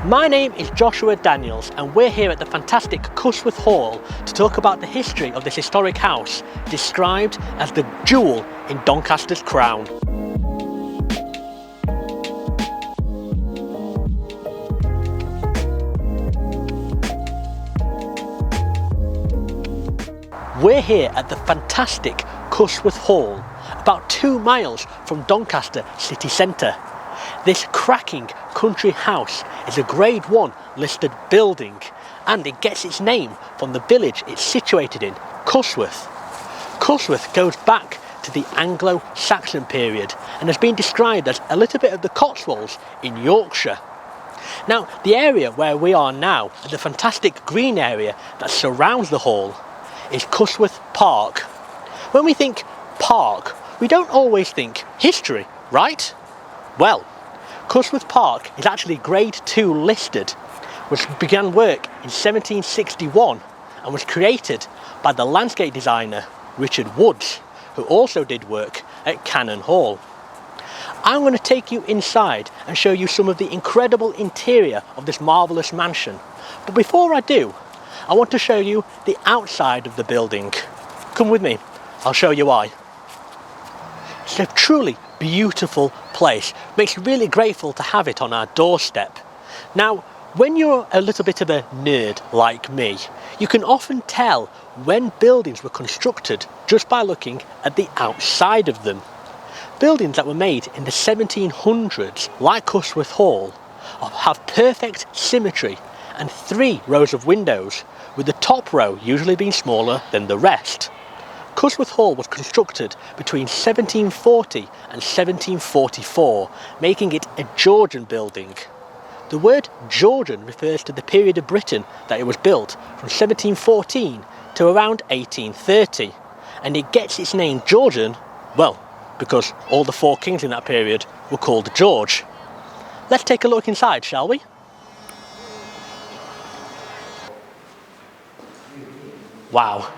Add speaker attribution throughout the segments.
Speaker 1: My name is Joshua Daniels and we're here at the fantastic Cusworth Hall to talk about the history of this historic house, described as the jewel in Doncaster's crown. We're here at the fantastic Cusworth Hall, about 2 miles from Doncaster city centre. This cracking country house is a Grade 1 listed building and it gets its name from the village it's situated in, Cusworth. Cusworth goes back to the Anglo-Saxon period and has been described as a little bit of the Cotswolds in Yorkshire. Now, the area where we are now, and the fantastic green area that surrounds the hall, is Cusworth Park. When we think park, we don't always think history, right? Well, Cusworth Park is actually Grade 2 listed, which began work in 1761 and was created by the landscape designer Richard Woods, who also did work at Cannon Hall. I'm going to take you inside and show you some of the incredible interior of this marvellous mansion. But before I do, I want to show you the outside of the building. Come with me, I'll show you why. It's a truly beautiful place. Makes me really grateful to have it on our doorstep. Now, when you're a little bit of a nerd like me, you can often tell when buildings were constructed just by looking at the outside of them. Buildings that were made in the 1700s, like Cusworth Hall, have perfect symmetry and 3 rows of windows, with the top row usually being smaller than the rest. Cusworth Hall was constructed between 1740 and 1744, making it a Georgian building. The word Georgian refers to the period of Britain that it was built from 1714 to around 1830, and it gets its name Georgian, well, because all the 4 kings in that period were called George. Let's take a look inside, shall we? Wow,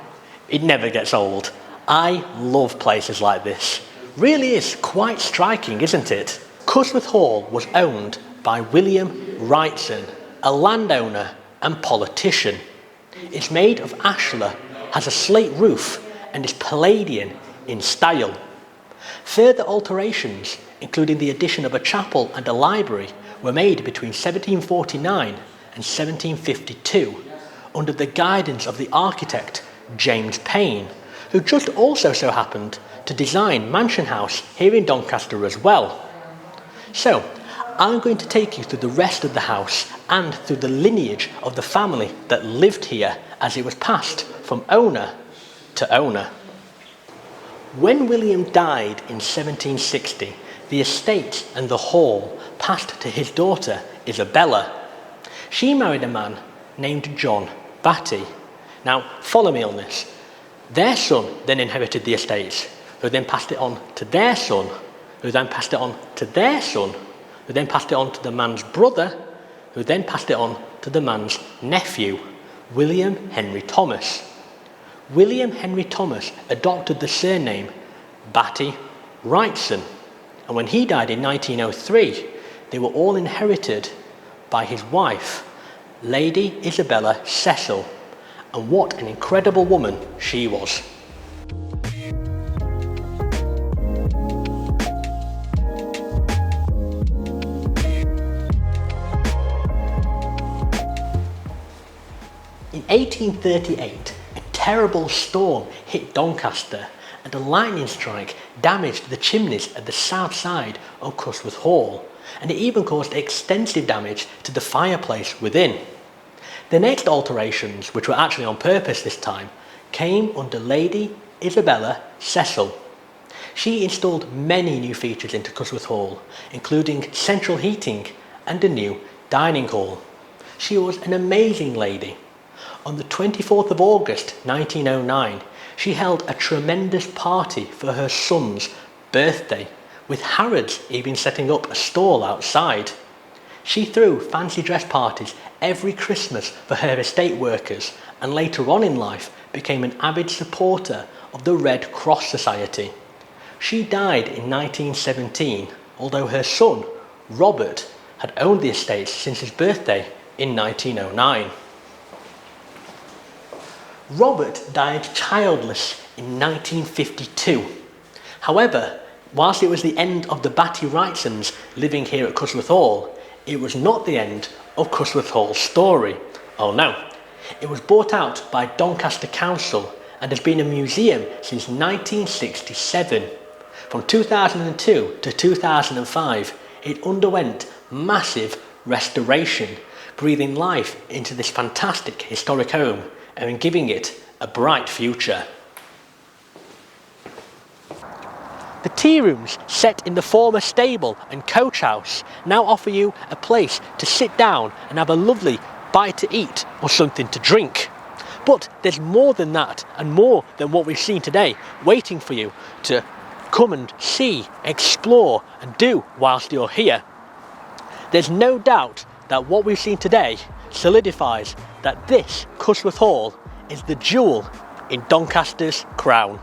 Speaker 1: it never gets old. I love places like this. Really is quite striking, isn't it? Cusworth Hall was owned by William Wrightson, a landowner and politician. It's made of ashlar, has a slate roof and is Palladian in style. Further alterations, including the addition of a chapel and a library, were made between 1749 and 1752 under the guidance of the architect James Payne, who just also so happened to design Mansion House here in Doncaster as well. So, I'm going to take you through the rest of the house and through the lineage of the family that lived here as it was passed from owner to owner. When William died in 1760, the estate and the hall passed to his daughter Isabella. She married a man named John Batty. Now, follow me on this. Their son then inherited the estates, who then passed it on to their son, who then passed it on to their son, who then passed it on to the man's brother, who then passed it on to the man's nephew, William Henry Thomas. William Henry Thomas adopted the surname Batty Wrightson, and when he died in 1903, they were all inherited by his wife, Lady Isabella Cecil, and what an incredible woman she was. In 1838, a terrible storm hit Doncaster and a lightning strike damaged the chimneys at the south side of Cusworth Hall, and it even caused extensive damage to the fireplace within. The next alterations, which were actually on purpose this time, came under Lady Isabella Cecil. She installed many new features into Cusworth Hall, including central heating and a new dining hall. She was an amazing lady. On the 24th of August 1909, she held a tremendous party for her son's birthday, with Harrods even setting up a stall outside. She threw fancy dress parties every Christmas for her estate workers, and later on in life became an avid supporter of the Red Cross Society. She died in 1917, although her son, Robert, had owned the estate since his birthday in 1909. Robert died childless in 1952. However, whilst it was the end of the Batty Wrightsons living here at Cusworth Hall, it was not the end of Cusworth Hall's story. Oh no. It was bought out by Doncaster Council and has been a museum since 1967. From 2002 to 2005, it underwent massive restoration, breathing life into this fantastic historic home and giving it a bright future. The tea rooms set in the former stable and coach house now offer you a place to sit down and have a lovely bite to eat or something to drink. But there's more than that, and more than what we've seen today, waiting for you to come and see, explore and do whilst you're here. There's no doubt that what we've seen today solidifies that this Cusworth Hall is the jewel in Doncaster's crown.